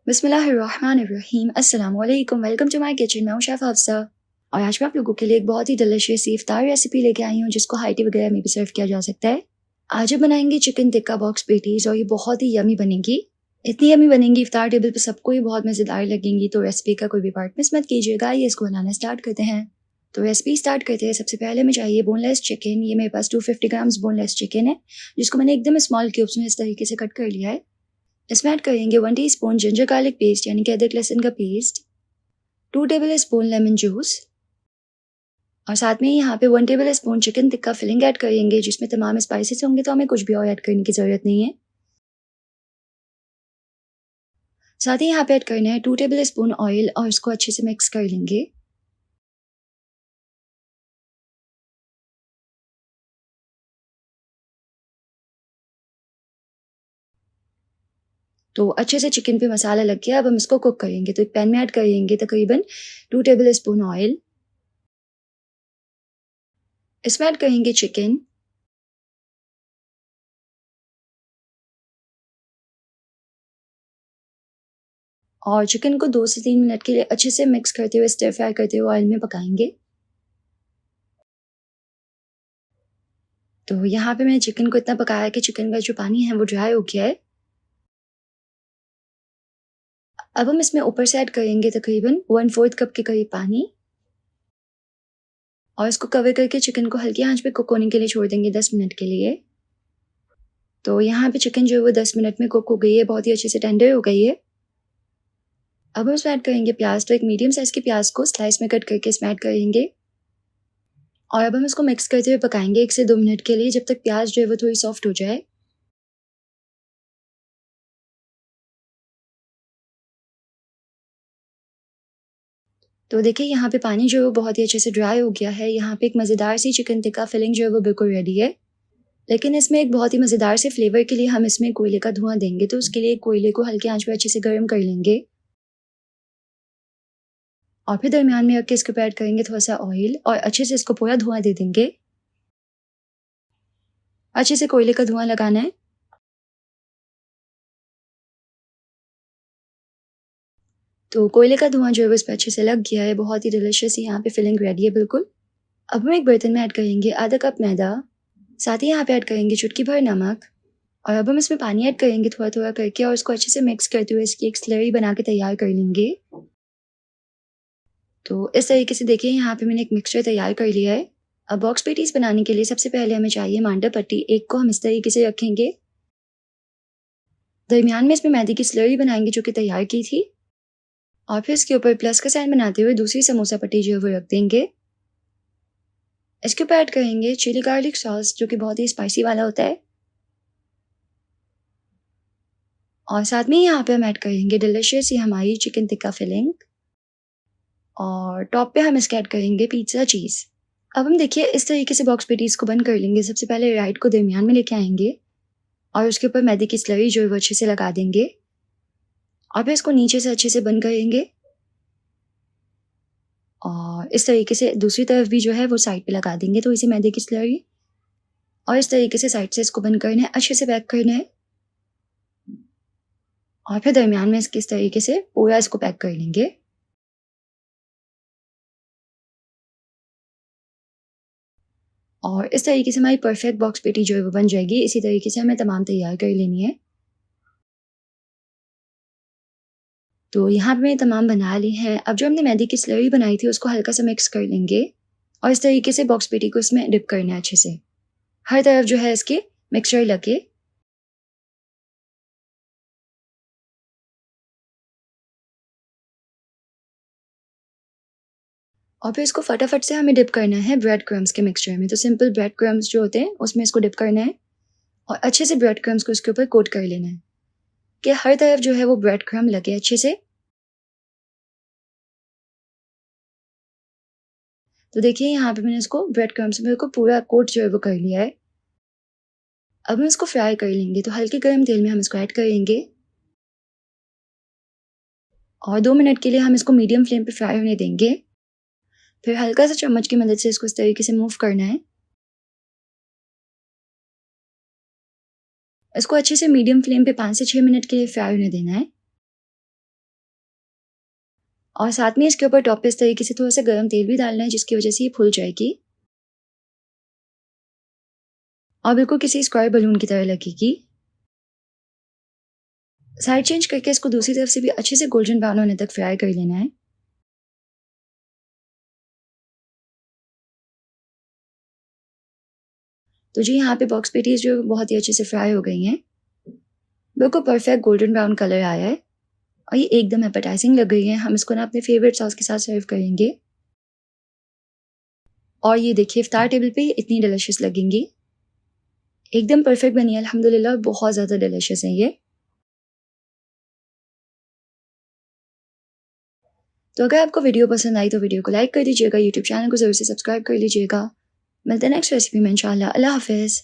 बिस्मिल्लाहिर्रहमानिर्रहीम अस्सलाम वालेकुम वेलकम टू माय किचन। मैं हूं शेफ़ हफ्सा और आज मैं आप लोगों के लिए एक बहुत ही डिलीशियस सी इफ्तार रेसिपी लेके आई हूं जिसको हाई टी वगैरह में भी सर्व किया जा सकता है। आज हम बनाएंगे चिकन टिक्का बॉक्स पेटीज और ये बहुत ही यमी बनेगी। इतनी यमी बनेंगी इफ्तार टेबल पे सबको ही बहुत मज़ेदार लगेंगी। तो रेसिपी का कोई भी पार्ट मिस मत कीजिएगा। ये इसको बनाना स्टार्ट करते हैं। तो रेसिपी स्टार्ट करते हैं। सबसे पहले हमें चाहिए बोनलेस चिकन। ये मेरे पास 250 ग्राम्स बोनलेस चिकन है जिसको मैंने एकदम स्मॉल क्यूब्स में इस तरीके से कट कर लिया है। इसमें ऐड करेंगे 1 टीस्पून जिंजर गार्लिक पेस्ट यानी कि अदरक लहसुन का paste, 2 tablespoon lemon juice और साथ में यहाँ पे 1 tablespoon chicken tikka filling add करेंगे जिसमें तमाम स्पाइसेस होंगे तो हमें कुछ भी और ऐड करने की ज़रूरत नहीं है। साथ ही यहाँ पे ऐड करना है 2 टेबल स्पून ऑयल और इसको अच्छे से मिक्स कर लेंगे। तो अच्छे से चिकन पे मसाला लग गया। अब हम इसको कुक करेंगे। तो एक पैन में ऐड करेंगे तकरीबन 2 टेबल स्पून ऑयल। इसमें ऐड करेंगे चिकन और चिकन को 2 से 3 मिनट के लिए अच्छे से मिक्स करते हुए स्टर फ्राई करते हुए ऑयल में पकाएंगे। तो यहाँ पे मैंने चिकन को इतना पकाया कि चिकन का जो पानी है वो ड्राई हो गया है। अब हम इसमें ऊपर से ऐड करेंगे तकरीबन 1/4 कप के करीब पानी और इसको कवर करके चिकन को हल्की आंच पे कुक होने के लिए छोड़ देंगे 10 मिनट के लिए। तो यहाँ पे चिकन जो है वो 10 मिनट में कुक हो गई है, बहुत ही अच्छे से टेंडर हो गई है। अब हम इसमें ऐड करेंगे प्याज। तो एक मीडियम साइज़ के प्याज को स्लाइस में कट करके इसमें ऐड करेंगे और अब हम इसको मिक्स करते हुए पकाएंगे 1 से 2 मिनट के लिए जब तक प्याज जो है वो थोड़ी सॉफ्ट हो जाए। तो देखिए यहाँ पे पानी जो है वो बहुत ही अच्छे से ड्राई हो गया है। यहाँ पे एक मज़ेदार सी चिकन टिक्का फिलिंग जो है वो बिल्कुल रेडी है। लेकिन इसमें एक बहुत ही मज़ेदार से फ्लेवर के लिए हम इसमें कोयले का धुआं देंगे। तो उसके लिए कोयले को हल्की आंच पे अच्छे से गर्म कर लेंगे और फिर दरमियान में रख के इसके ऊपर ऐड करेंगे थोड़ा-सा ऑयल और अच्छे से इसको पूरा धुआं दे देंगे। अच्छे से कोयले का धुआं लगाना है। तो कोयले का धुआं जो है वो इस पे अच्छे से लग गया है। बहुत ही डिलीशियस यहाँ पे फिलिंग रेडी है बिल्कुल। अब हम एक बर्तन में ऐड करेंगे आधा कप मैदा, साथ ही यहाँ पे ऐड करेंगे चुटकी भर नमक और अब हम इसमें पानी ऐड करेंगे थोड़ा-थोड़ा करके और इसको अच्छे से मिक्स करते हुए इसकी एक स्लरी बना के तैयार कर लेंगे। तो इस तरीके से देखिए यहाँ पे मैंने एक मिक्सचर तैयार कर लिया है। अब बॉक्स पेटीज़ बनाने के लिए सबसे पहले हमें चाहिए मांडा पट्टी। एक को हम इस तरीके से रखेंगे। दरमियान में इसमें मैदे की स्लरी बनाएँगे जो कि तैयार की थी और फिर इसके ऊपर प्लस का साइन बनाते हुए दूसरी समोसा पट्टी जो है वो रख देंगे। इसके ऊपर ऐड करेंगे चिली गार्लिक सॉस जो कि बहुत ही स्पाइसी वाला होता है और साथ में यहाँ पे हम ऐड करेंगे डिलीशियस सी हमारी चिकन टिक्का फिलिंग और टॉप पे हम इसके ऐड करेंगे पिज़्ज़ा चीज़। अब हम देखिए इस तरीके से बॉक्स पेटीज़ को बंद कर लेंगे। सबसे पहले राइट को दरमियान में लेके आएँगे और उसके ऊपर मैदे की स्लरी जो है वो अच्छे से लगा देंगे और फिर इसको नीचे से अच्छे से बंद करेंगे और इस तरीके से दूसरी तरफ भी जो है वो साइड पे लगा देंगे तो इसी मैदे की स्लरी और इस तरीके से साइड से इसको बंद करना है, अच्छे से पैक करना है और फिर दरमियान में इसके इस तरीके से पूरा इसको पैक कर लेंगे। और इस तरीके से हमारी परफेक्ट बॉक्स पेटी जो है वो बन जाएगी। इसी तरीके से हमें तमाम तैयार कर लेनी है। तो यहाँ पे मैंने तमाम बना ली हैं। अब जो हमने मैदे की स्लरी बनाई थी उसको हल्का सा मिक्स कर लेंगे और इस तरीके से बॉक्स पेटी को इसमें डिप करना है अच्छे से। हर तरफ जो है इसके मिक्सचर लगे और फिर इसको फटाफट से हमें डिप करना है ब्रेड क्रम्स के मिक्सचर में। तो सिंपल ब्रेड क्रम्स जो होते हैं उसमें इसको डिप करना है और अच्छे से ब्रेड क्रम्स को इसके ऊपर कोट कर लेना है कि हर तरफ जो है वो ब्रेड क्रम्ब लगे अच्छे से। तो देखिए यहाँ पे मैंने इसको ब्रेड क्रम्स में को पूरा कोट जो है वो कर लिया है। अब हम इसको फ्राई कर लेंगे। तो हल्के गर्म तेल में हम इसको ऐड करेंगे और 2 मिनट के लिए हम इसको मीडियम फ्लेम पे फ्राई होने देंगे। फिर हल्का सा चम्मच की मदद से इसको इस तरीके से मूव करना है। इसको अच्छे से मीडियम फ्लेम पे 5 से 6 मिनट के लिए फ्राई होने देना है। और साथ में इसके ऊपर टॉप पे इस तरीके से थोड़ा-सा गरम तेल भी डालना है जिसकी वज़ह से ये फूल जाएगी। और बिल्कुल किसी स्क्वायर बलून की तरह लगेगी। साइड चेंज करके इसको दूसरी तरफ से भी अच्छे से गोल्डन ब्राउन होने तक फ्राई कर लेना है। तो जी यहाँ पे बॉक्स पैटीज़ जो बहुत ही अच्छे से फ्राई हो गई हैं। बिल्कुल परफेक्ट गोल्डन ब्राउन कलर आया है और ये एकदम एपेटाइजिंग लग गई है। हम इसको ना अपने फेवरेट सॉस के साथ सर्व करेंगे। और ये देखिए इफ्तार टेबल पे इतनी डिलिशियस लगेंगी। एकदम परफेक्ट बनी है अल्हम्दुलिल्लाह, बहुत ज़्यादा डिलिशियस है ये। तो अगर आपको वीडियो पसंद आई तो वीडियो को लाइक कर दीजिएगा, यूट्यूब चैनल को ज़रूर से सब्सक्राइब कर लीजिएगा। मिलते हैं नेक्स्ट रेसिपी में इंशाल्लाह। अल्लाह हाफ़िज़।